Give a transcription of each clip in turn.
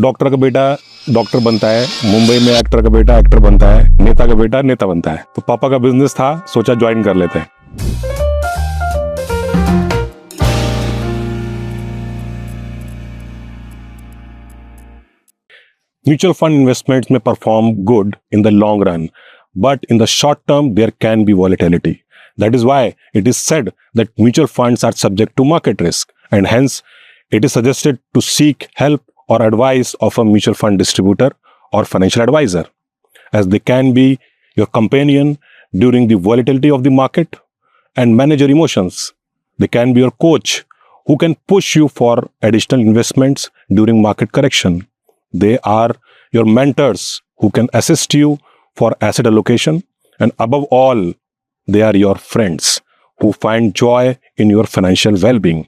Doctor का बेटा doctor बनता है, मुंबई में एक्टर का बेटा एक्टर बनता है, नेता का बेटा नेता बनता है। तो पापा का बिजनेस था, सोचा ज्वाइन कर लेते हैं। म्यूचुअल फंड इन्वेस्टमेंट्स में perform good in the long run, but in the short term there can be volatility. That is why it is said that mutual funds are subject to market risk, and hence it is suggested to seek help or advice of a mutual fund distributor or financial advisor, as they can be your companion during the volatility of the market and manage your emotions. They can be your coach who can push you for additional investments during market correction. They are your mentors who can assist you for asset allocation, and above all, they are your friends who find joy in your financial well-being.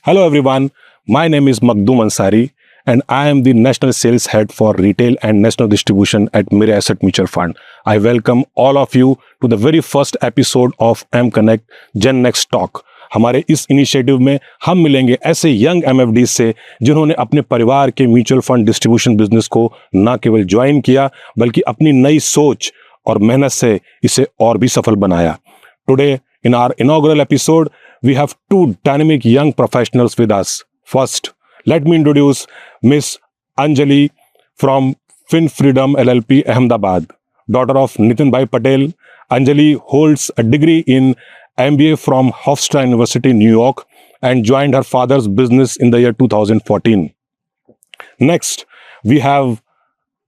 Hello everyone, my name is Makhdoom Ansari and I am the National Sales Head for Retail and National Distribution at Mirae Asset Mutual Fund. I welcome all of you to the very first episode of M Connect Gen Next Talk. हमारे इस initiative में हम मिलेंगे ऐसे young MFDs से जिन्होंने अपने परिवार के म्यूचुअल फंड डिस्ट्रीब्यूशन बिजनेस को न केवल ज्वाइन किया बल्कि अपनी नई सोच और मेहनत से इसे और भी सफल बनाया। Today in our inaugural episode we have two dynamic young professionals with us. First, let me introduce Miss Anjali from Fin Freedom LLP Ahmedabad, daughter of Nitin Bhai Patel. Anjali holds a degree in MBA from Hofstra University, New York, and joined her father's business in the year 2014. Next, we have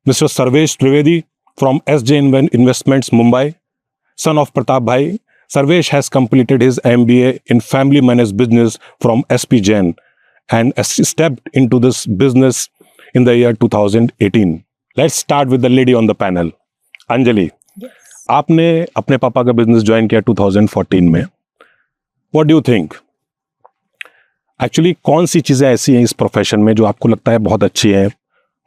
Mr. Sarvesh Trivedi from SJ Investments, Mumbai, son of Pratap Bhai. Sarvesh has completed his MBA in Family Managed Business from SP Jain and stepped into this business in the year 2018. Let's start with the lady on the panel. Anjali. आपने अपने पापा का business join किया 2014 में। What do you think, actually कौन सी चीज़ें ऐसी हैं इस प्रोफेशन में जो आपको लगता है बहुत अच्छी हैं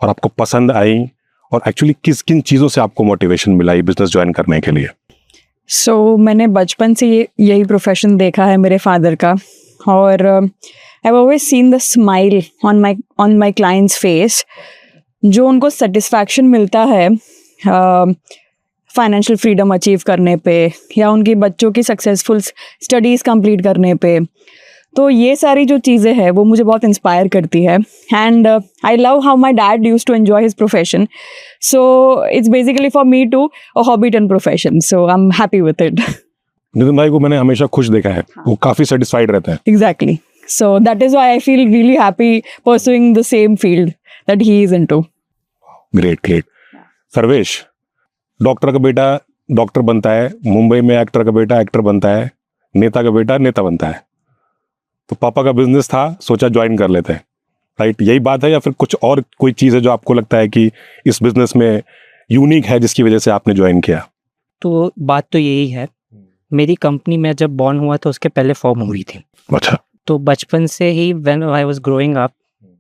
और आपको पसंद आई, और एक्चुअली किन चीज़ों से आपको मोटिवेशन मिला ये बिजनेस ज्वाइन करने के लिए? मैंने बचपन से यही प्रोफेशन देखा है मेरे फादर का, और I have always seen the smile on my clients face, जो उनको सेटिस्फैक्शन मिलता है फाइनेंशियल फ्रीडम अचीव करने पे या उनके बच्चों की सक्सेसफुल स्टडीज़ कंप्लीट करने पे। तो ये सारी जो चीज़ें हैं वो मुझे बहुत इंस्पायर करती है, and I love how my dad use to enjoy his profession, so it's basically for me to a hobby turn profession, so I am happy with it. Nitin भाई को मैंने हमेशा खुश देखा है, वो काफ़ी सेटिस्फाइड रहते हैं। Exactly, so that is why I feel really happy pursuing the same field that he is into. Great great. Sarvesh, doctor का बेटा डॉक्टर बनता है, मुंबई में एक्टर का बेटा एक्टर बनता है, नेता का बेटा नेता बनता है। तो पापा का बिजनेस था, सोचा ज्वाइन कर लेते हैं, राइट? यही बात है या फिर कुछ और कोई चीज़ है जो आपको लगता है कि इस बिजनेस में यूनिक है जिसकी वजह से आपने ज्वाइन किया? तो बात तो यही है, मेरी कंपनी में जब बॉर्न हुआ तो उसके पहले फॉर्म हुई थी। अच्छा। तो बचपन से ही when I was growing up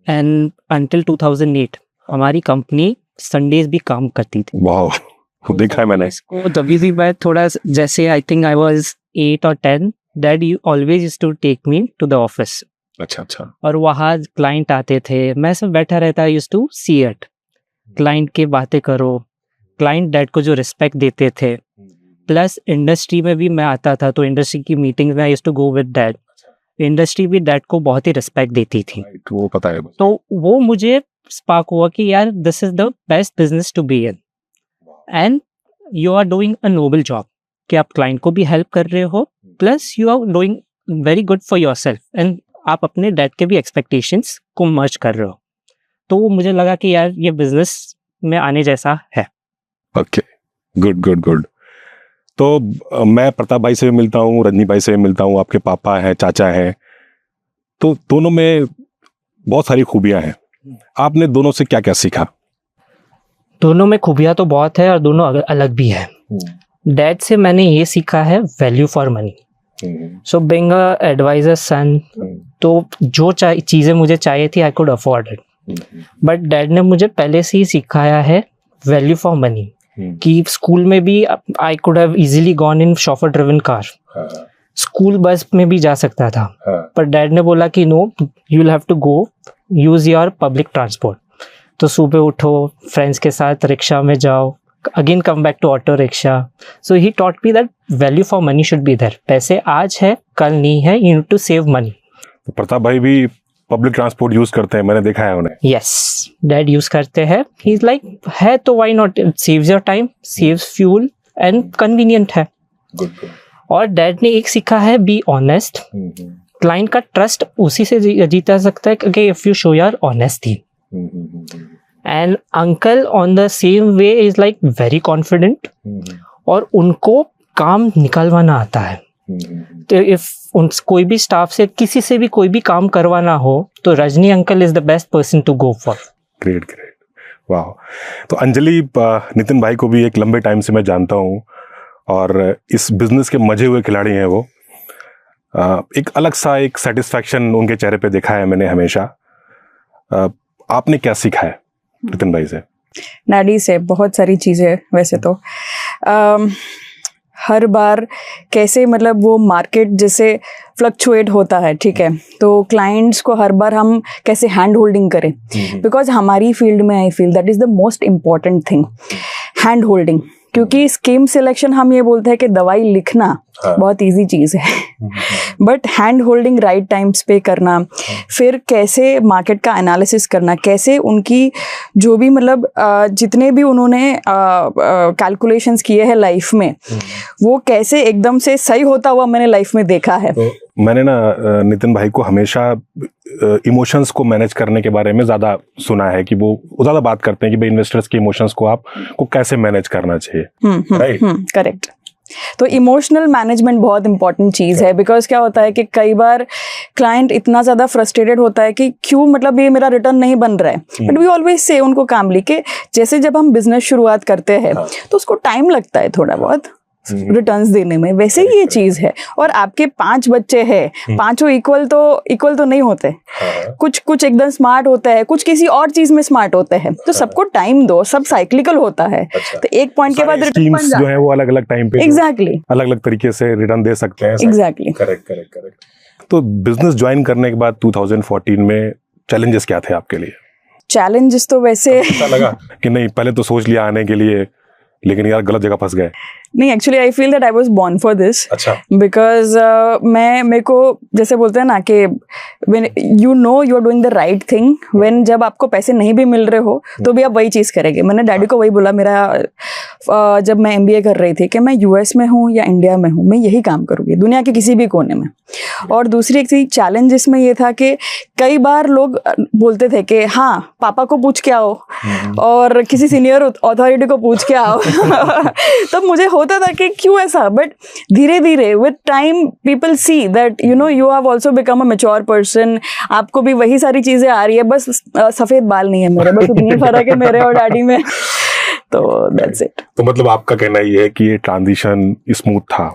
and until 2008 हमारी कंपनी संडेज भी काम करती थी। वाह, देखा है मैंने इसको। तभी भी मैं थोड़ा, जैसे आई थिंक आई वाज 8 और 10, dad you always used to take me to the office. अच्छा अच्छा। और वहाँ क्लाइंट आते थे, मैं सब बैठा रहता, used to see it, client के बातें करो, क्लाइंट डैड को जो रिस्पेक्ट देते थे, प्लस इंडस्ट्री में भी मैं आता था तो इंडस्ट्री की मीटिंग्स में I used to go with dad. Industry भी डैड को बहुत ही रिस्पेक्ट देती थी, वो पता है। तो वो मुझे स्पार्क हुआ कि यार this is the best business to be in, and you are doing a noble job कि आप क्लाइंट को भी हेल्प कर रहे हो, plus you are doing very good for yourself, and आप अपने डैड के भी एक्सपेक्टेशंस को मर्ज कर रहे हो। तो मुझे लगा कि यार ये बिजनेस में आने जैसा है। Okay, good good good. तो मैं प्रताप भाई से भी मिलता हूँ, रजनी भाई से भी मिलता हूँ, आपके पापा हैं, चाचा हैं, तो दोनों में बहुत सारी खूबियाँ हैं। आपने दोनों से क्या क्या सीखा? दोनों में खूबियाँ तो बहुत है और दोनों अलग भी है। डैड से मैंने ये सीखा है value for money. So being a advisor son, तो जो चीज़ें मुझे चाहिए थी I could afford it, but dad ने मुझे पहले से ही सिखाया है वैल्यू फॉर मनी, कि स्कूल में भी I could have easily gone in chauffeur driven car, school bus में भी जा सकता था, पर डैड ने बोला कि no, you will have to go use your public transport. तो सुबह उठो, फ्रेंड्स के साथ रिक्शा में जाओ, again come back to auto rickshaw. So he taught me that value for money should be there. पैसे आज है, कल नहीं है, you need to save money. Pratap भाई भी पब्लिक ट्रांसपोर्ट यूज करते हैं, मैंने देखा है उन्हें. यस, डैड यूज करते हैं. ही इज लाइक, है तो why not, it saves your time, saves fuel and convenient है. गुड. और डैड ने एक सीखा है, बी ऑनेस्ट. क्लाइंट का ट्रस्ट उसी से जीता सकता है कि if you show your honesty. And uncle on the same way is like very confident, और उनको काम निकलवाना आता है. तो इफ कोई भी स्टाफ से, किसी से भी कोई भी काम करवाना हो, तो Rajni uncle is the best person to go for. Great. वाह. तो अंजलि, नितिन भाई को भी एक लंबे टाइम से मैं जानता हूँ और इस बिजनेस के मजे हुए खिलाड़ी हैं वो. एक अलग सा एक सेटिस्फैक्शन उनके चेहरे पे देखा है मैंने हमेशा. आपने क्या सीखा है नितिन भाई से? डैडी से बहुत सारी चीज़ें. वैसे तो हर बार कैसे, मतलब वो मार्केट जैसे फ्लक्चुएट होता है, ठीक है, तो क्लाइंट्स को हर बार हम कैसे हैंड होल्डिंग करें, बिकॉज हमारी फील्ड में आई feel that is the most important thing, hand holding. क्योंकि स्कीम सिलेक्शन हम ये बोलते हैं कि दवाई लिखना बहुत इजी चीज़ है, but hand holding right times पे करना, फिर कैसे मार्केट का एनालिसिस करना, कैसे उनकी जो भी मतलब जितने भी उन्होंने कैलकुलेशंस किए हैं लाइफ में, वो कैसे एकदम से सही होता हुआ मैंने लाइफ में देखा है. तो मैंने ना नितिन भाई को हमेशा इमोशंस को मैनेज करने के बारे में ज़्यादा सुना है कि वो ज़्यादा बात करते हैं कि भाई इन्वेस्टर्स के इमोशंस को आपको कैसे मैनेज करना चाहिए. राइट. करेक्ट. तो इमोशनल मैनेजमेंट बहुत इंपॉर्टेंट चीज़ है, बिकॉज क्या होता है कि कई बार क्लाइंट इतना ज़्यादा फ्रस्ट्रेटेड होता है कि क्यों, मतलब ये मेरा रिटर्न नहीं बन रहा है, बट वी ऑलवेज से उनको कामली के, जैसे जब हम बिजनेस शुरुआत करते हैं तो उसको टाइम लगता है थोड़ा बहुत रिटर्न्स देने में, वैसे ही ये चीज़ है. और आपके 5 बच्चे हैं, पांचों इक्वल तो नहीं होते. कुछ एकदम स्मार्ट होता है, कुछ किसी और चीज में स्मार्ट होते हैं, तो सबको टाइम दो, सब साइक्लिकल होता है. तो एक पॉइंट के बाद रिटर्न जो है वो अलग अलग टाइम पे एग्जैक्टली अलग अलग तरीके से रिटर्न दे सकते हैं. एग्जैक्टली. करेक्ट. तो बिजनेस ज्वाइन करने के बाद 2014 में चैलेंजेस क्या थे आपके लिए? चैलेंजेस तो वैसे लगा कि नहीं, पहले तो सोच लिया आने के लिए, लेकिन यार गलत जगह फंस गए. नहीं, actually I feel that I was born for this. अच्छा. बिकॉज मेरे को जैसे बोलते हैं ना कि when you know you are doing the right thing, when जब आपको पैसे नहीं भी मिल रहे हो तो भी आप वही चीज़ करेंगे. मैंने डैडी को वही बोला, मेरा जब मैं MBA कर रही थी, कि मैं US में हूँ या इंडिया में हूँ, मैं यही काम करूँगी दुनिया के किसी भी कोने में. और दूसरी एक चैलेंज इसमें ये था कि कई बार लोग बोलते थे कि हाँ पापा को पूछ के आओ और किसी सीनियर अथॉरिटी को पूछ के आओ. तब मुझे होता था कि क्यों ऐसा, बट धीरे धीरे with time people see that you know you have also become a mature person. आपको भी वही सारी चीजें आ रही है, बस सफेद बाल नहीं है मेरे, बस उतनी फर्क है मेरे और डैडी में. तो दैट्स इट. तो मतलब आपका कहना ये है कि ये ट्रांजिशन स्मूथ था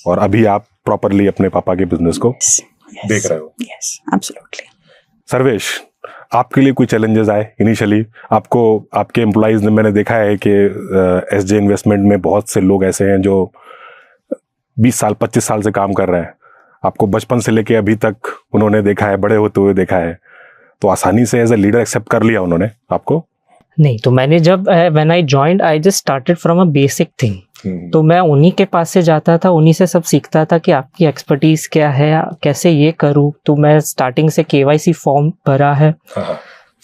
और अभी आप प्रॉपरली अपने पापा के बिजनेस को देख रहे हो? Yes, absolutely. सर्वेश, आपके लिए कोई चैलेंजेस आए इनिशियली? आपको आपके एम्प्लॉइज ने, मैंने देखा है कि SJ इन्वेस्टमेंट में बहुत से लोग ऐसे हैं जो 20 साल 25 साल से काम कर रहे हैं. आपको बचपन से लेके अभी तक उन्होंने देखा है, बड़े होते हुए देखा है, तो आसानी से एज ए लीडर एक्सेप्ट कर लिया उन्होंने आपको? नहीं, तो मैंने जब when I joined I just started from a basic thing. तो मैं उन्हीं के पास से जाता था, उन्हीं से सब सीखता था कि आपकी एक्सपर्टीज क्या है, कैसे ये करूँ. तो मैं स्टार्टिंग से KYC फॉर्म भरा है,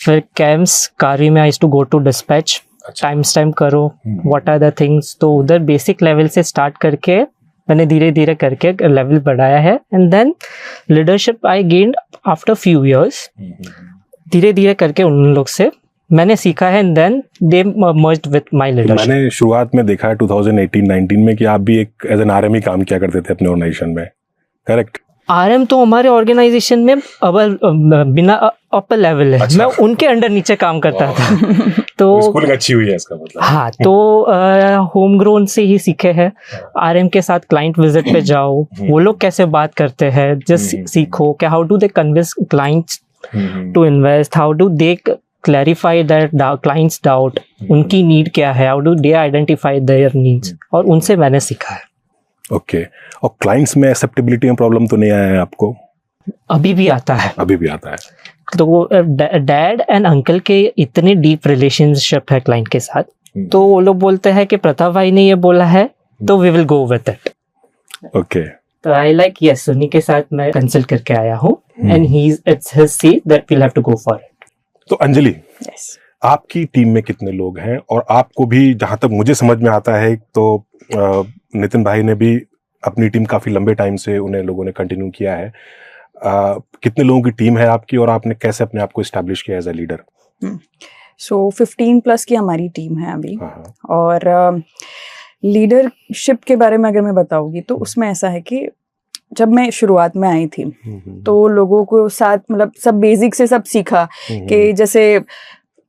फिर कैम्स कार्य में I used to go to dispatch, time करो, व्हाट आर द थिंग्स. तो उधर बेसिक लेवल से स्टार्ट करके मैंने धीरे धीरे करके लेवल बढ़ाया है. And then leadership I gained after few years. धीरे धीरे करके उन लोग से मैंने सीखा है, and then they merged with my leadership. मैंने शुरुआत में देखा है 2018-19 में कि आप भी एक एज एन RM ही काम किया करते थे अपने ऑर्गेनाइजेशन में, करेक्ट? RM तो हमारे ऑर्गेनाइजेशन में बिना अपर लेवल है. अच्छा. मैं उनके अंडर नीचे काम करता था. तो स्कूलिंग अच्छी हुई है इसका मतलब. हाँ, तो होम ग्रोन से ही सीखे हैं. RM के साथ क्लाइंट विजिट पे जाओ, वो लोग कैसे बात करते हैं जस्ट सीखो कि how do they convince clients to invest, how do they clarify that client's doubt, उनकी नीड क्या है, how do they identify their needs, और उनसे मैंने सीखा है. ओके. और क्लाइंट्स में एक्सेप्टेबिलिटी में प्रॉब्लम तो नहीं आया है आपको? अभी भी आता है. अभी भी आता है. तो डैड एंड अंकल के इतने डीप रिलेशनशिप है क्लाइंट के साथ, तो वो लोग बोलते हैं कि प्रताप भाई ने ये बोला है तो we will go with it. Okay. तो आई लाइक यस, उन्हीं के साथ मैं कंसल्ट करके आया हूँ and it's his see that we'll have to go for it. तो अंजलि, Yes. आपकी टीम में कितने लोग हैं? और आपको भी जहां तक मुझे समझ में आता है तो नितिन भाई ने भी अपनी टीम काफी लंबे टाइम से उन्हें लोगों ने कंटिन्यू किया है. कितने लोगों की टीम है आपकी और आपने कैसे अपने आप को एस्टैब्लिश किया एज अ लीडर? सो 15+ की हमारी टीम है अभी. हाँ. और लीडरशिप के बारे में अगर मैं बताऊंगी तो उसमें ऐसा है कि जब मैं शुरुआत में आई थी तो लोगों को साथ मतलब सब बेसिक से सब सीखा कि जैसे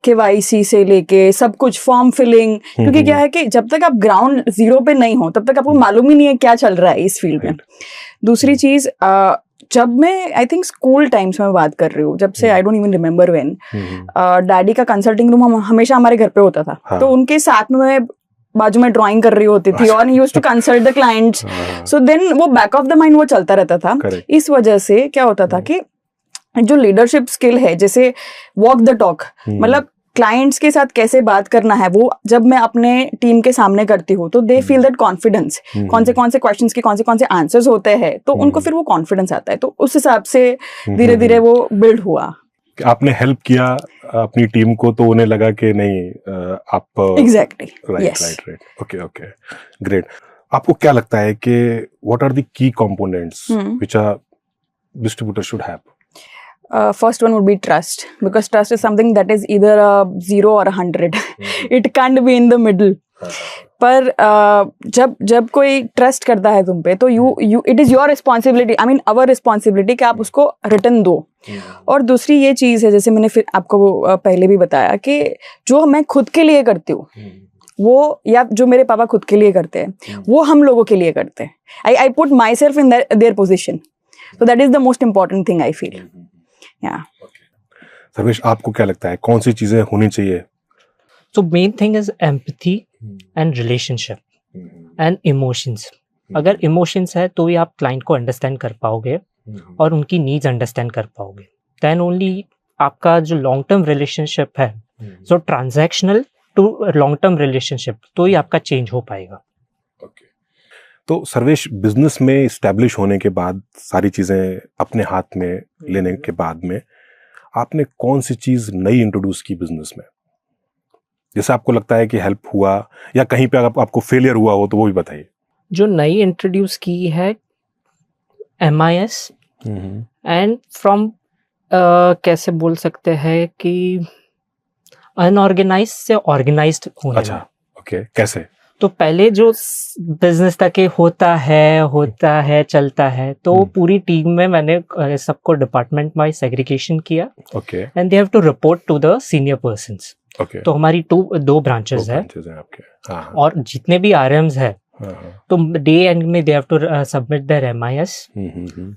KYC से लेके सब कुछ फॉर्म फिलिंग, क्योंकि क्या है कि जब तक आप ग्राउंड जीरो पे नहीं हो तब तक आपको मालूम ही नहीं है क्या चल रहा है इस फील्ड में. दूसरी चीज, जब मैं आई थिंक स्कूल टाइम्स में बात कर रही हूँ, जब से I don't even remember when, daddy का कंसल्टिंग रूम हमेशा हमारे घर पे होता था. तो उनके साथ में मैं बाजू में ड्राइंग कर रही होती थी और used to consult the clients. So then वो बैक ऑफ द माइंड वो चलता रहता था. इस वजह से क्या होता था कि जो लीडरशिप स्किल है, जैसे वॉक द टॉक, मतलब क्लाइंट्स के साथ कैसे बात करना है, वो जब मैं अपने टीम के सामने करती हूँ तो दे फील दैट कॉन्फिडेंस. कौन से क्वेश्चंस के कौन से आंसर्स होते हैं, तो उनको फिर वो कॉन्फिडेंस आता है. तो उस हिसाब से धीरे धीरे वो बिल्ड हुआ. आपने हेल्प किया अपनी टीम को तो उन्हें लगा कि नहीं आप एग्जैक्टली. राइट. Okay, great. आपको क्या लगता है कि what are the key components which a distributor should have? First one would be trust, because trust is something that is either a 0 or a 100. It can't be in the middle. पर जब कोई trust करता है तुम पे तो you it is your responsibility, I mean our responsibility कि आप उसको रिटर्न दो. और दूसरी ये चीज़ है, जैसे मैंने फिर आपको पहले भी बताया कि जो मैं खुद के लिए करती हूँ वो, या जो मेरे पापा खुद के लिए करते हैं वो हम लोगों के लिए करते हैं. I put my self in their position, so that is the most important thing I feel. Yeah. Sarvesh, आपको क्या लगता है कौन सी चीजें होनी चाहिए? So main thing is empathy and relationship and emotions. अगर emotions है तो ही आप client को understand कर पाओगे और उनकी needs understand कर पाओगे. Then only आपका जो long term relationship है, so transactional to long term relationship, तो ही आपका change हो पाएगा. तो सर्वेश, बिजनेस में इस्टेब्लिश होने के बाद, सारी चीजें अपने हाथ में लेने के बाद में, आपने कौन सी चीज नई इंट्रोड्यूस की बिजनेस में, जैसे आपको लगता है कि हेल्प हुआ, या कहीं पे अगर आपको फेलियर हुआ हो तो वो भी बताइए. जो नई इंट्रोड्यूस की है MIS एंड फ्रॉम कैसे बोल सकते हैं कि अनऑर्गेनाइज्ड से ऑर्गेनाइज्ड होने. अच्छा, ओके, कैसे? तो पहले जो बिजनेस तक होता है चलता है, तो पूरी टीम में मैंने सबको डिपार्टमेंट वाइज सेग्रीगेशन किया. Okay. And they have to report to the senior persons. Okay. तो हमारी दो ब्रांचेस है आपके. हाँ. और जितने भी RMs है तो डे एंड में they have to submit their MIS,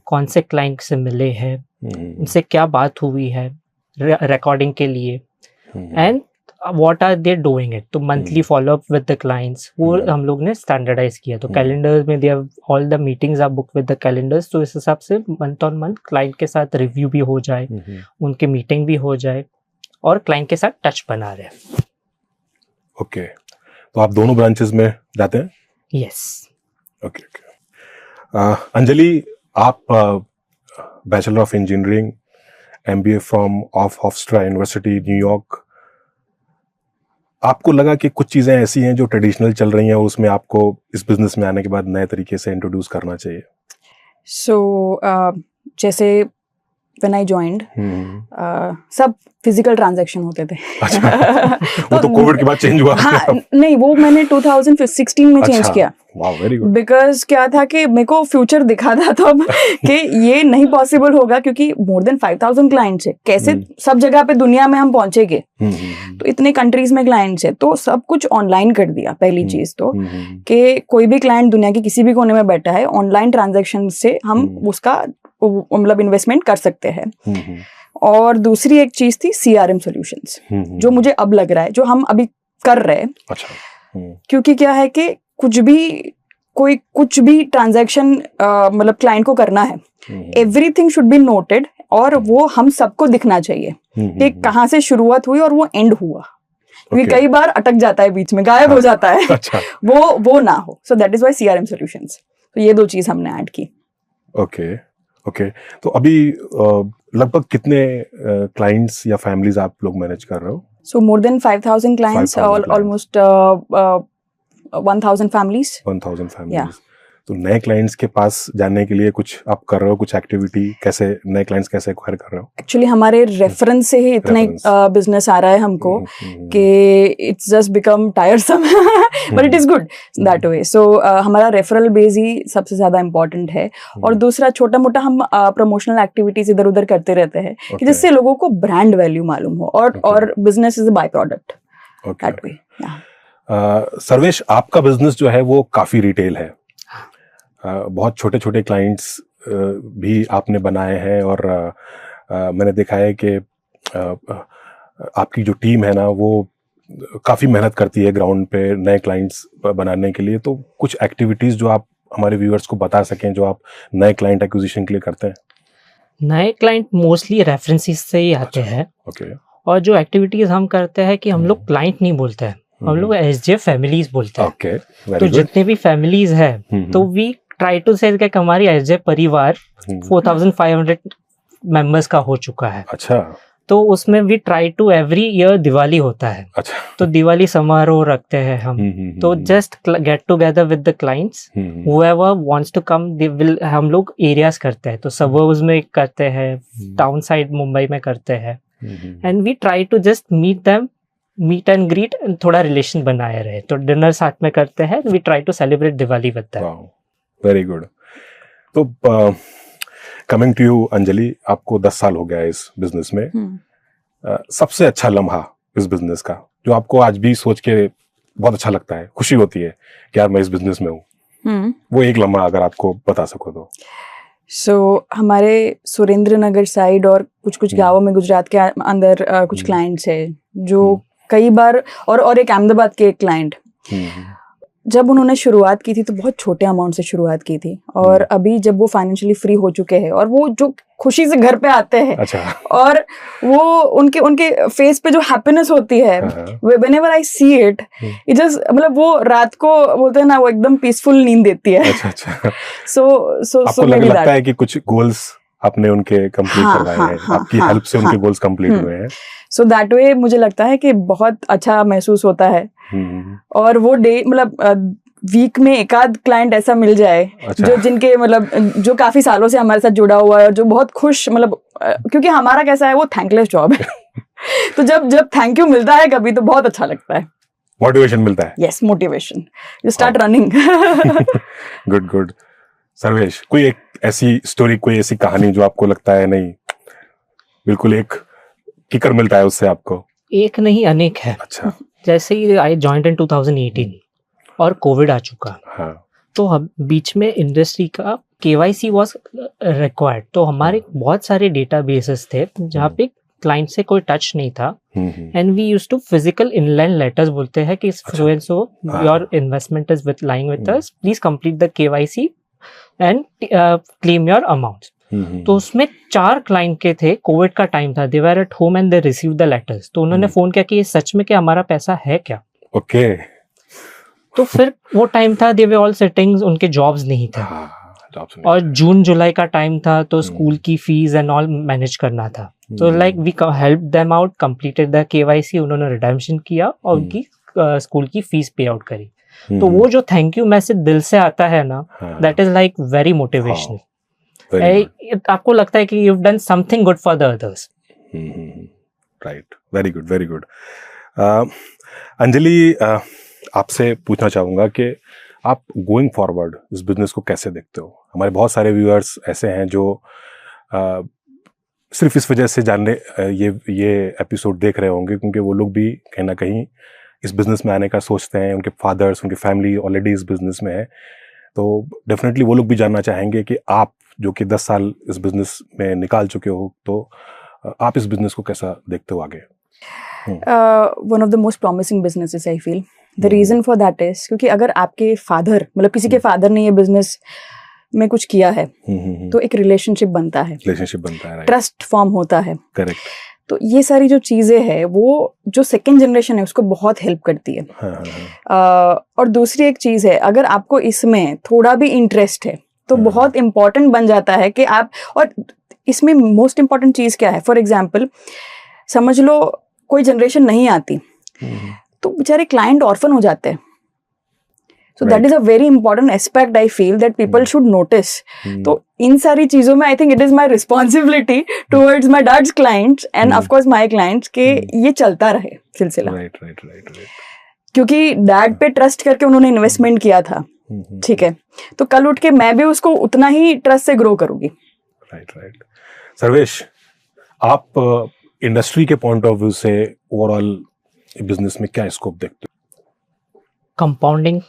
कौन से क्लाइंट से मिले हैं, उनसे क्या बात हुई है रिकॉर्डिंग के लिए, and what are they doing it, तो monthly follow up with the clients, वो हम लोग ने स्टैंडर्डाइज किया. तो कैलेंडर्स में they have all the meetings are book with the calendars, तो इस हिसाब से मंथ ऑन मंथ क्लाइंट के साथ रिव्यू भी हो जाए, उनके मीटिंग भी हो जाए और क्लाइंट के साथ टच बना रहे. ओके. तो आप दोनों ब्रांचेस में जाते हैं? यस. ओके. अंजलि, आप bachelor of engineering MBA from हॉफस्ट्रा university New York, आपको लगा कि कुछ चीजें ऐसी हैं जो ट्रेडिशनल चल रही हैं और उसमें आपको इस बिजनेस में आने के बाद नए तरीके से इंट्रोड्यूस करना चाहिए? सो जैसे व्हेन आई जॉइंड सब फिजिकल ट्रांजैक्शन होते थे. अच्छा. वो तो कोविड के बाद चेंज हुआ. हाँ, नहीं, वो मैंने 2016 में चेंज किया. वाह, वेरी गुड. बिकॉज क्या था कि मेरे को फ्यूचर दिखा था तब कि ये नहीं पॉसिबल होगा, क्योंकि मोर देन 5000 क्लाइंट्स है, कैसे सब जगह पे दुनिया में हम पहुंचेंगे. तो इतने कंट्रीज में क्लाइंट्स है, तो सब कुछ ऑनलाइन कर दिया. पहली चीज तो कि कोई भी क्लाइंट दुनिया के किसी भी कोने में बैठा है, ऑनलाइन ट्रांजैक्शन से हम उसका मतलब इन्वेस्टमेंट कर सकते हैं. और दूसरी एक चीज थी CRM सॉल्यूशंस, जो मुझे अब लग रहा है जो हम अभी कर रहे हैं. अच्छा. क्योंकि क्या है कि कुछ भी ट्रांजैक्शन मतलब क्लाइंट को करना है, एवरीथिंग शुड बी नोटेड और वो हम सबको दिखना चाहिए कि कहाँ से शुरुआत हुई और वो एंड हुआ, क्योंकि कई बार अटक जाता है बीच में, गायब हो जाता है। अच्छा। वो ना हो। So that is why CRM solutions. तो ये 2 चीज हमने ऐड की। Okay okay. तो अभी लगभग कितने क्लाइंट्स या फैमिलीज आप लोग मैनेज कर रहे हो? So more than 5,000 clients, 5,000 clients. almost 1,000 families. 1,000 families. Yeah. तो नए क्लाइंट्स के पास जाने के लिए कुछ आप कर रहे हो, कुछ एक्टिविटी, कैसे नए क्लाइंट्स कैसे एक्वायर कर रहे हो? एक्चुअली हमारे रेफरेंस से ही इतना बिजनेस आ रहा है हमको कि it's just become tiresome, but it is good that way. So हमारा रेफरल बेस ही सबसे ज्यादा इम्पोर्टेंट है। और दूसरा, छोटा मोटा हम प्रमोशनल एक्टिविटीज इधर उधर करते रहते हैं कि जिससे लोगों को ब्रांड वैल्यू मालूम हो, और business is a by product that way. Sarvesh, आपका बिजनेस जो है वो काफी रिटेल है, बहुत छोटे छोटे क्लाइंट्स भी आपने बनाए हैं, और मैंने देखा है कि आपकी जो टीम है ना वो काफ़ी मेहनत करती है ग्राउंड पे नए क्लाइंट्स बनाने के लिए। तो कुछ एक्टिविटीज़ जो आप हमारे व्यूअर्स को बता सकें जो आप नए क्लाइंट एक्विजिशन के लिए करते हैं। नए क्लाइंट मोस्टली रेफरेंसेस से ही आते हैं। ओके। और जो एक्टिविटीज हम करते हैं कि हम लोग क्लाइंट नहीं बोलते हैं, हम लोग SJ फैमिलीज बोलते हैं। ओके, तो जितने भी फैमिलीज हैं तो वी ट्राई टू से कि हमारी SJ परिवार 4,500 मेंबर्स का हो चुका है। अच्छा। तो उसमें we try to every year Diwali होता है। अच्छा। तो दिवाली समारोह रखते हैं हम। तो just get together with the clients, whoever wants to come they will, हम लोग एरियाज करते हैं, तो सबर्ब्स में करते हैं, टाउन साइड मुंबई में करते हैं, and we try to just meet and greet, थोड़ा रिलेशन बनाए रहे। तो डिनर साथ में करते हैं, we try to celebrate Diwali with them. Very good. तो कमिंग टू यू अंजलि, आपको 10 साल हो गया है इस बिजनेस में। सबसे अच्छा लम्हा इस बिजनेस का जो आपको आज भी सोच के बहुत अच्छा लगता है, खुशी होती है कि यार मैं इस बिजनेस में हूँ, वो एक लम्हा अगर आपको बता सको तो। सो हमारे सुरेंद्र नगर साइड और कुछ गांवों में गुजरात के अंदर कुछ क्लाइंट्स है जो कई बार, और एक अहमदाबाद के एक क्लाइंट, जब उन्होंने शुरुआत की थी तो बहुत छोटे अमाउंट से शुरुआत की थी, और अभी जब वो फाइनेंशियली फ्री हो चुके हैं और वो जो खुशी से घर पे आते हैं, अच्छा, और वो उनके फेस पे जो हैप्पीनेस होती है, whenever I see it, it just, मतलब वो रात को बोलते हैं ना, वो एकदम पीसफुल नींद देती है। अच्छा। सो आपको लगता है कि कुछ गोल्स आपने उनके कंप्लीट करवाए हैं, आपकी हेल्प से उनके गोल्स कंप्लीट हुए हैं। सो दैट वे मुझे लगता है कि बहुत अच्छा महसूस होता है। और वो डे, मतलब वीक में एक आध क्लाइंट ऐसा मिल जाए, अच्छा, जो जिनके मतलब जो काफी सालों से हमारे साथ जुड़ा हुआ है और जो बहुत खुश, मतलब क्योंकि हमारा कैसा है, वो थैंकलेस जॉब है। तो जब थैंक यू मिलता है कभी, तो बहुत अच्छा लगता है, मोटिवेशन मिलता है। Yes, motivation, you start running. Good. Sarvesh, कोई एक ऐसी स्टोरी, कोई ऐसी कहानी जो आपको लगता है नहीं, बिल्कुल एक किकर मिलता है उससे आपको? एक नहीं, अनेक है। अच्छा। जैसे ही आई जॉइंड इन 2018 और कोविड आ चुका, हाँ, तो हम बीच में इंडस्ट्री का KYC वाज रिक्वायर्ड। तो हमारे बहुत सारे डेटाबेसेस थे जहाँ पे क्लाइंट से कोई टच नहीं था, and we used to physical inland letters बोलते हैं कि so and so your investment is with lying with us, please complete the KYC and claim your amount. तो उसमें 4 क्लाइंट के थे, कोविड का टाइम था, they were at home and they receive the letters. तो उन्होंने फोन किया कि ये सच में क्या हमारा पैसा है क्या? ओके। तो फिर वो टाइम था, दे वर ऑल सिटिंग्स, उनके जॉब्स नहीं थे, और जून जुलाई का टाइम था, तो स्कूल की फीस एंड ऑल मैनेज करना था। तो like we help them out, completed the KYC, उन्होंने रिडेम्पशन किया और उनकी स्कूल की फीस पे आउट करी। तो वो जो थैंक यू मैसेज दिल से आता है ना, that is like very motivational. आपको लगता है कि you have done something good for the others. Right, very good. Anjali, आपसे पूछना चाहूंगा कि आप गोइंग फॉरवर्ड इस बिजनेस को कैसे देखते हो? हमारे बहुत सारे व्यूअर्स ऐसे हैं जो सिर्फ इस वजह से जानने ये एपिसोड देख रहे होंगे क्योंकि वो लोग भी कहीं ना कहीं इस बिजनेस में आने का सोचते हैं, उनके फादर्स, उनकी फैमिली ऑलरेडी इस बिजनेस में है, तो डेफिनेटली वो लोग भी जानना चाहेंगे कि आप जो कि 10 साल इस बिजनेस में निकाल चुके हो, तो आप इस बिजनेस को कैसा देखते हो आगे? One of the most promising businesses I feel. The reason for that is क्योंकि अगर आपके फादर, मतलब किसी के फादर ने ये बिजनेस में कुछ किया है तो एक रिलेशनशिप बनता है, ट्रस्ट फॉर्म होता है। करेक्ट। तो ये सारी जो चीजें हैं वो जो सेकेंड जनरेशन है उसको बहुत हेल्प करती है। और दूसरी एक चीज है, अगर आपको इसमें थोड़ा भी इंटरेस्ट है तो बहुत इंपॉर्टेंट बन जाता है कि आप, और इसमें मोस्ट इंपॉर्टेंट चीज क्या है, फॉर एग्जाम्पल समझ लो कोई जनरेशन नहीं आती तो बेचारे क्लाइंट ऑर्फन हो जाते हैं। So that is a very important aspect I feel that people should notice. तो इन सारी चीजों में I think it is my responsibility towards my dad's clients and of course my clients कि ये चलता रहे सिलसिला। right. क्योंकि डैड पे ट्रस्ट करके उन्होंने इन्वेस्टमेंट किया था, ठीक है, तो कल उठ के मैं भी उसको उतना ही ट्रस्ट से ग्रो करूंगी। राइट। सर्वेश, आप इंडस्ट्री के पॉइंट ऑफ व्यू से ओवरऑल बिजनेस में क्या स्कोप देखते हो? कंपाउंडिंग।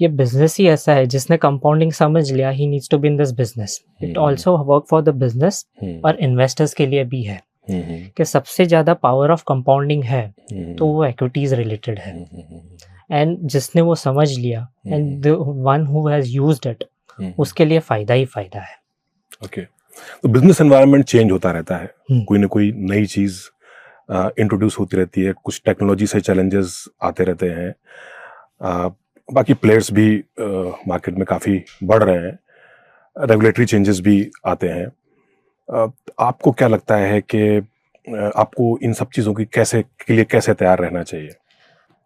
ये बिजनेस ही ऐसा है जिसने कंपाउंडिंग समझ लिया, he needs to be in this business. It also work for the business और इन्वेस्टर्स के लिए भी है कि सबसे ज्यादा पावर ऑफ कंपाउंडिंग है तो वो इक्विटीज रिलेटेड है। एंड जिसने वो समझ लिया and the one who has used it, उसके लिए फायदा ही फायदा है। ओके। तो बिजनेस एनवायरनमेंट चेंज होता रहता है, कोई ना कोई नई चीज इंट्रोड्यूस होती रहती है, कुछ टेक्नोलॉजी से चैलेंजेस आते रहते हैं, बाकी प्लेयर्स भी मार्केट में काफ़ी बढ़ रहे हैं, रेगुलेटरी चेंजेस भी आते हैं। आपको क्या लगता है कि आपको इन सब चीज़ों की के लिए कैसे तैयार रहना चाहिए?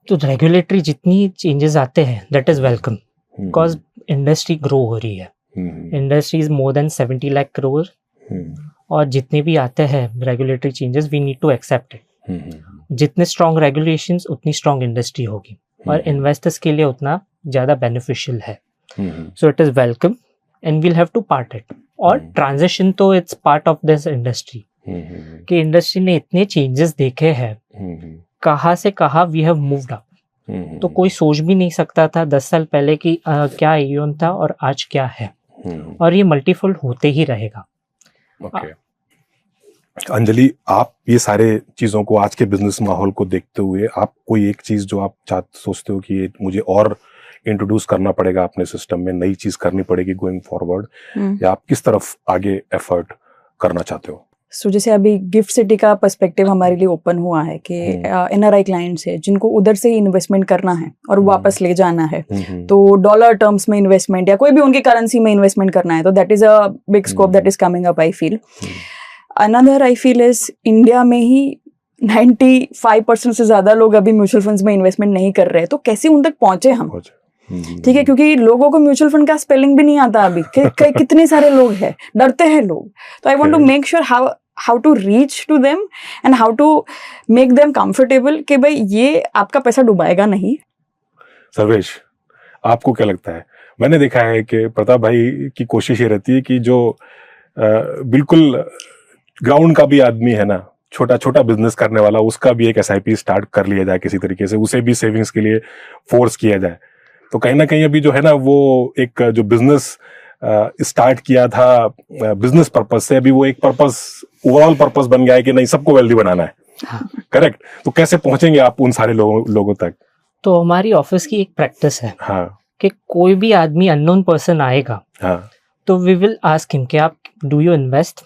तो रेगुलेटरी जितनी चेंजेस आते हैं that is welcome, because industry grow हो रही है। Industry is more than 70 lakh crore और जितने भी आते हैं regulatory changes we need to accept it. जितने स्ट्रॉन्ग रेगुलेशंस उतनी स्ट्रॉन्ग इंडस्ट्री होगी और इन्वेस्टर्स के लिए उतना ज़्यादा बेनिफिशियल है। So it is welcome and we'll have to part it. और ट्रांजिशन तो it's part of this industry कि इंडस्ट्री ने इतने चेंजेस देखे हैं, कहाँ से कहाँ वी हैव मूव्ड अप। तो कोई सोच भी नहीं सकता था 10 साल पहले कि क्या एयूएम था और आज क्या है, और ये मल्टीफोल्ड होते ही रहेगा। अंजलि, आप ये सारे चीज़ों को, आज के बिजनेस माहौल को देखते हुए आप कोई एक चीज़ जो आप सोचते हो कि ये मुझे और इंट्रोड्यूस करना पड़ेगा अपने सिस्टम में, नई चीज़ करनी पड़ेगी गोइंग फॉरवर्ड, या आप किस तरफ आगे एफर्ट करना चाहते हो? सो जैसे अभी गिफ्ट सिटी का पर्सपेक्टिव हमारे लिए ओपन हुआ है कि एनआरआई क्लाइंट्स है जिनको उधर से ही इन्वेस्टमेंट करना है और वापस ले जाना है, तो डॉलर टर्म्स में इन्वेस्टमेंट या कोई भी उनकी करेंसी में इन्वेस्टमेंट करना है, तो that is a big scope that is coming up I feel. Another I feel is India में ही 95% से ज्यादा लोग अभी म्यूचुअल फंड्स में इन्वेस्टमेंट नहीं कर रहे हैं, तो कैसे उन तक पहुंचे हम? ठीक है, क्योंकि लोगों को म्यूचुअल फंड का स्पेलिंग भी नहीं आता अभी कितने सारे लोग हैं, डरते हैं लोग। तो I want to make sure how to reach to them and how to make them comfortable कि भाई ये आपका पैसा डुबाएगा नहीं। सर्वेश, आपको क्या लगता है? मैंने देखा है कि प्रताप भाई की कोशिश ये रहती है कि जो बिल्कुल ग्राउंड का भी आदमी है ना, छोटा छोटा बिजनेस करने वाला, उसका भी एक एसआईपी स्टार्ट कर लिया जाए किसी तरीके से, उसे भी सेविंग्स के लिए फोर्स किया जाए। तो कहीं ना कहीं अभी जो है ना वो एक जो बिजनेस स्टार्ट किया था बिजनेस पर्पस से, अभी वो एक पर्पस, ओवरऑल पर्पस बन गया है कि नहीं सबको वेल्दी बनाना है। करेक्ट। तो कैसे पहुंचेंगे आप उन सारे लोगों तक? तो हमारी ऑफिस की एक प्रैक्टिस है कि कोई भी आदमी अननोन पर्सन आएगा तो वी विल आस्क हिम कि आप do you invest,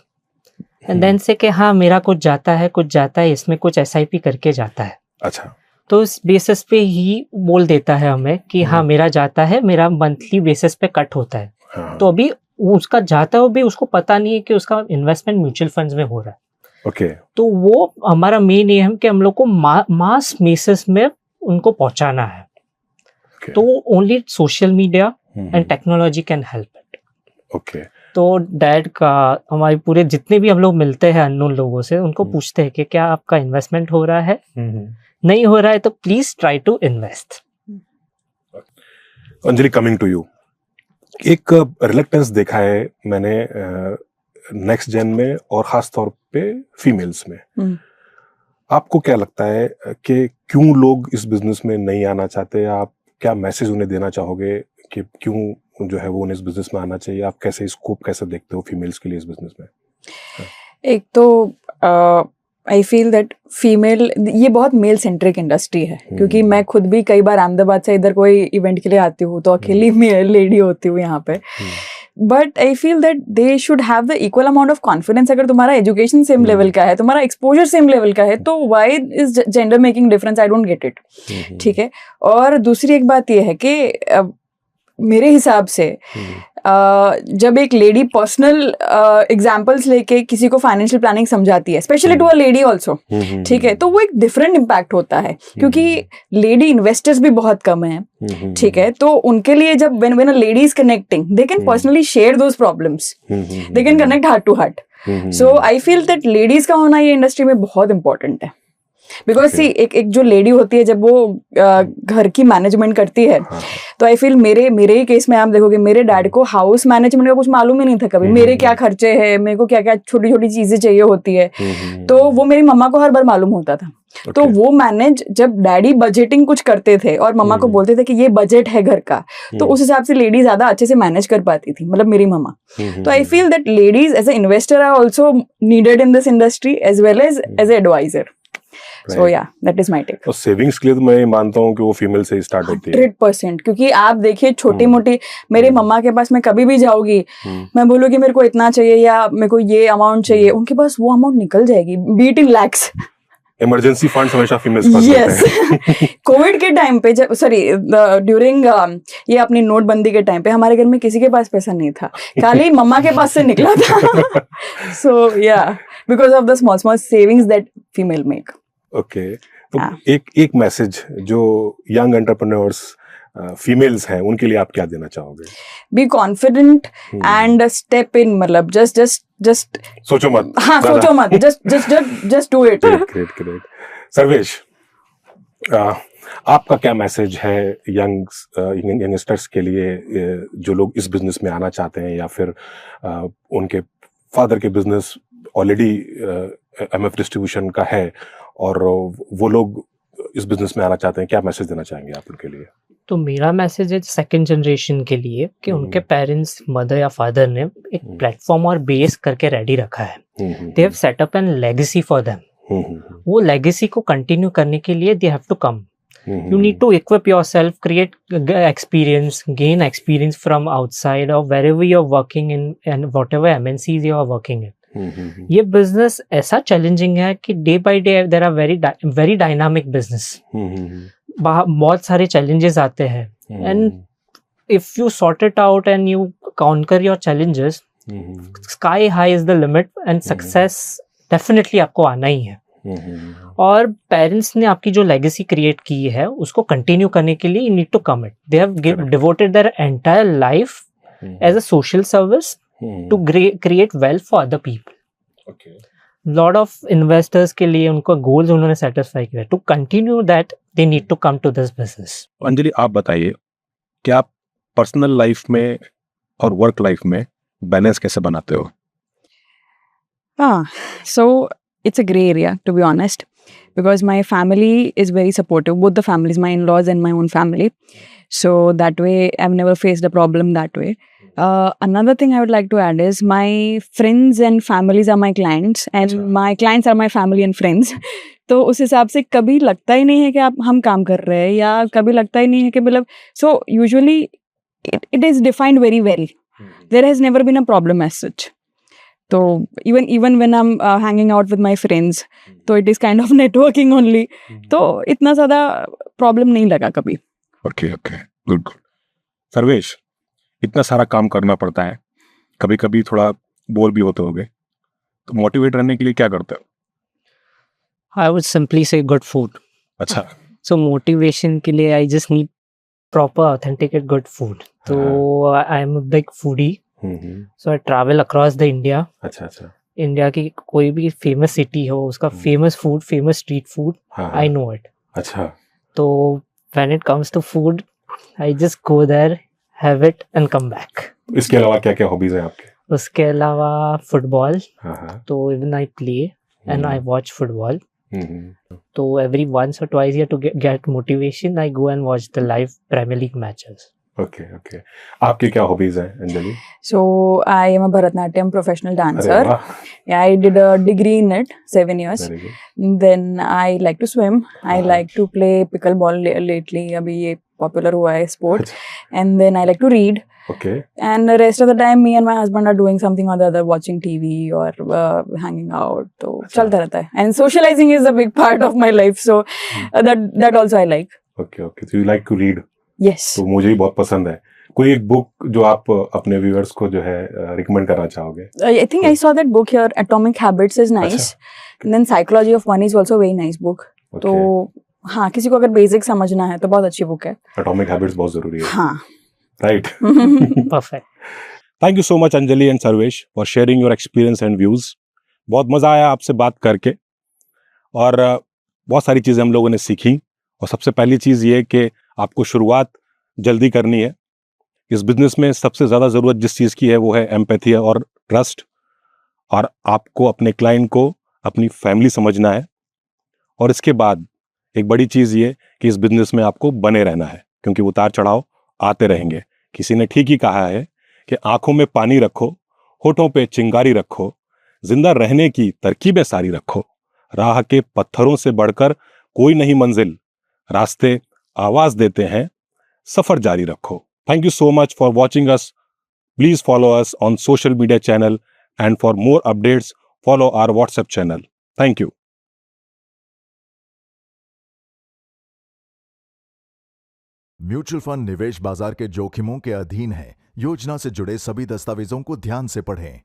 and then say कि हाँ मेरा कुछ जाता है इसमें कुछ एसआईपी करके जाता है। अच्छा। तो इस बेसिस पे ही बोल देता है हमें कि हाँ मेरा जाता है, मेरा मंथली बेसिस पे कट होता है। तो अभी उसका जाता है भी उसको पता नहीं है कि उसका इन्वेस्टमेंट म्यूचुअल फंड्स में हो रहा है। ओके। तो वो हमारा मेन एम है कि हम लोग को मास बेसिस में उनको पहुंचाना है। तो only social media and technology can help it. Okay. तो डैड का, हमारे पूरे जितने भी हम लोग मिलते हैं अननोन लोगों से, उनको पूछते हैं कि क्या आपका इन्वेस्टमेंट हो रहा है, नहीं हो रहा है तो please try to invest. Anjali, coming to you, एक रिलेक्टेंस देखा है मैंने नेक्स्ट जेन में और खास तौर पे फीमेल्स में। आपको क्या लगता है कि क्यों लोग इस बिजनेस में नहीं आना चाहते? आप क्या मैसेज उन्हें देना चाहोगे कि क्यों जो है वो उन्हें इस बिजनेस में आना चाहिए? आप कैसे स्कोप कैसे देखते हो फीमेल्स के लिए इस बिजनेस में? एक तो आई फील दैट फीमेल, ये बहुत मेल सेंट्रिक इंडस्ट्री है, क्योंकि मैं खुद भी कई बार अहमदाबाद से इधर कोई इवेंट के लिए आती हूँ तो अकेली लेडी होती हूँ यहाँ पे. But I feel that they should have the equal amount of confidence. अगर तुम्हारा एजुकेशन सेम लेवल का है, तुम्हारा एक्सपोजर सेम लेवल का है, तो why is gender making difference? I don't get it. ठीक है. और दूसरी एक बात यह है कि मेरे हिसाब से जब एक लेडी पर्सनल एग्जाम्पल्स लेके किसी को फाइनेंशियल प्लानिंग समझाती है, specially to a lady also, ठीक है, तो वो एक डिफरेंट इम्पैक्ट होता है, क्योंकि लेडी इन्वेस्टर्स भी बहुत कम है. ठीक है. तो उनके लिए जब when a lady is connecting, they can personally share those problems. They can connect heart to heart. So I feel that ladies का होना ये इंडस्ट्री में बहुत इंपॉर्टेंट है. बिकॉज सी एक जो लेडी होती है, जब वो घर की मैनेजमेंट करती है, तो आई फील मेरे ही केस में आप देखोगे, मेरे डैड को हाउस मैनेजमेंट का कुछ मालूम ही नहीं था कभी. मेरे क्या खर्चे हैं, मेरे को क्या क्या छोटी छोटी चीजें चाहिए होती है, तो वो मेरी मम्मा को हर बार मालूम होता था. तो वो मैनेज, जब डैडी बजटिंग कुछ करते थे और मम्मा को बोलते थे कि ये बजट है घर का, तो उस हिसाब से लेडी ज्यादा अच्छे से मैनेज कर पाती थी, मतलब मेरी मम्मा. तो I feel that ladies as a investor are also needed in this industry as well as a advisor. So yeah, that is my take. और सेविंग्स के लिए तो मैं मानता हूँ कि वो फीमेल से ही स्टार्ट होती है. 100%. क्योंकि आप देखिए छोटी मोटी, मेरे मम्मा के पास मैं कभी भी जाऊंगी, मैं बोलूँगी मेरे को इतना चाहिए या मेरे को ये अमाउंट चाहिए, उनके पास वो अमाउंट निकल जाएगी, बीट इन लैक्स. इमरजेंसी फंड्स हमेशा फीमेल्स पास होते हैं. कोविड के टाइम पे, जब ड्यूरिंग ये अपनी नोटबंदी के टाइम पे, हमारे घर में किसी के पास पैसा नहीं था, खाली मम्मा के पास से निकला था. सो या, because of the small small savings that female make. Okay. तो एक मैसेज जो यंग एंटरप्रेन्योर्स फीमेल्स हैं उनके लिए आप क्या देना चाहोगे? Be confident and step in. मतलब जस्ट सोचो मत. हाँ, सोचो मत, just do it. Great. Sarvesh, आपका क्या मैसेज है यंगस्टर्स के लिए, जो लोग इस बिजनेस में आना चाहते हैं, या फिर उनके फादर के बिजनेस ऑलरेडी एमएफ डिस्ट्रीब्यूशन का है और वो लोग इस बिजनेस में आना चाहते हैं, क्या मैसेज देना चाहेंगे आप उनके लिए? तो मेरा मैसेज है सेकंड जनरेशन के लिए कि उनके पेरेंट्स, मदर या फादर ने एक प्लेटफॉर्म और बेस करके रेडी रखा है. They have set up an legacy for them. वो लेगेसी को कंटिन्यू करने के लिए they have to come. You need to equip yourself, create experience, gain experience from outside or wherever you're working in and whatever MNCs you are working in. ये business ऐसा challenging है कि day by day there are very dynamic business. बहुत सारे challenges आते हैं, and if you sort it out and you conquer your challenges, sky high is the limit and success definitely आपको आना ही है. और पेरेंट्स ने आपकी जो लेगेसी क्रिएट की है उसको कंटिन्यू करने के लिए you need to commit. They have devoted their entire life as a social service to create wealth for other people. Okay. Lot of investors के लिए उनको goals उन्होंने satisfy किया. To continue that, they need to come to this business. Anjali, आप बताइए कि आप personal life में और वर्क लाइफ में बैलेंस कैसे बनाते हो? So it's a gray area, to be honest, because my family is very supportive, both the families, my in-laws and my own family. So that way, I've never faced a problem that way. Another thing I would like to add is my friends and families are my clients and my clients are my family and friends. तो उस हिसाब से कभी लगता ही नहीं है कि हम काम कर रहे हैं, या कभी लगता ही नहीं है कि मतलब, so usually it is defined very well. There has never been a problem as such. तो even when I'm hanging out with my friends, तो it is kind of networking only. तो इतना ज़्यादा प्रॉब्लम नहीं लगा कभी. Okay, good. सर्वेश, इतना सारा काम करना पड़ता है, कभी कभी थोड़ा बोर भी होते होगे, तो मोटिवेट रहने के लिए क्या करते हो? I would simply say good food. अच्छा. So motivation के लिए I just need proper authenticate good food. So I am a big foodie. So I travel across the India. अच्छा. इंडिया की कोई भी फेमस सिटी हो, उसका famous food, famous street food, I know it. अच्छा. तो when it comes to food, I just go there, have it and come back. इसके अलावा क्या क्या हॉबीज हैं आपके? उसके अलावा फुटबॉल, तो even I play and I watch football. तो every once or twice year to get motivation, I go and watch the live Premier League matches. Okay okay, आपकी क्या हॉबीज हैं Anjali? So I am a Bharatnatyam professional अरे dancer. वाह, Yeah, I did a degree in it, 7 years. Very good. Then I like to swim. I हाँ. like to play pickleball lately. अभी ये popular हुआ है sport. अच्छा, And then I like to read. Okay. And the rest of the time, me and my husband are doing something or the other, watching TV or hanging out. तो चलता रहता है. And socializing is a big part of my life. So that also I like. Okay okay, so you like to read. Yes. तो मुझे भी बहुत पसंद है. कोई एक बुक जो आप अपने व्यूअर्स को जो है रिकमेंड करना चाहोगे? I think I saw that book here, Atomic Habits is nice. And then Psychology of Money is also a very nice book. तो हाँ, किसी को अगर बेसिक समझना है तो बहुत अच्छी बुक है. एटॉमिक हैबिट्स बहुत जरूरी है. हाँ. Right. Perfect. Thank you so much Anjali and Sarvesh for sharing your experience and views. बहुत मजा आया आपसे बात करके और बहुत सारी चीजें हम लोगों ने सीखी. और सबसे पहली चीज ये कि आपको शुरुआत जल्दी करनी है. इस बिजनेस में सबसे ज्यादा जरूरत जिस चीज की है वो है एम्पैथी और ट्रस्ट. और आपको अपने क्लाइंट को अपनी फैमिली समझना है. और इसके बाद एक बड़ी चीज ये कि इस बिजनेस में आपको बने रहना है, क्योंकि उतार चढ़ाव आते रहेंगे. किसी ने ठीक ही कहा है कि आंखों में पानी रखो, होठों पे चिंगारी रखो, जिंदा रहने की तरकीबें सारी रखो, राह के पत्थरों से बढ़कर कोई नहीं मंजिल, रास्ते आवाज देते हैं, सफर जारी रखो. Thank you so much for watching us. Please follow us on social media channel, and for more updates follow our WhatsApp channel. Thank you. Mutual fund निवेश बाजार के जोखिमों के अधीन है. योजना से जुड़े सभी दस्तावेजों को ध्यान से पढ़ें.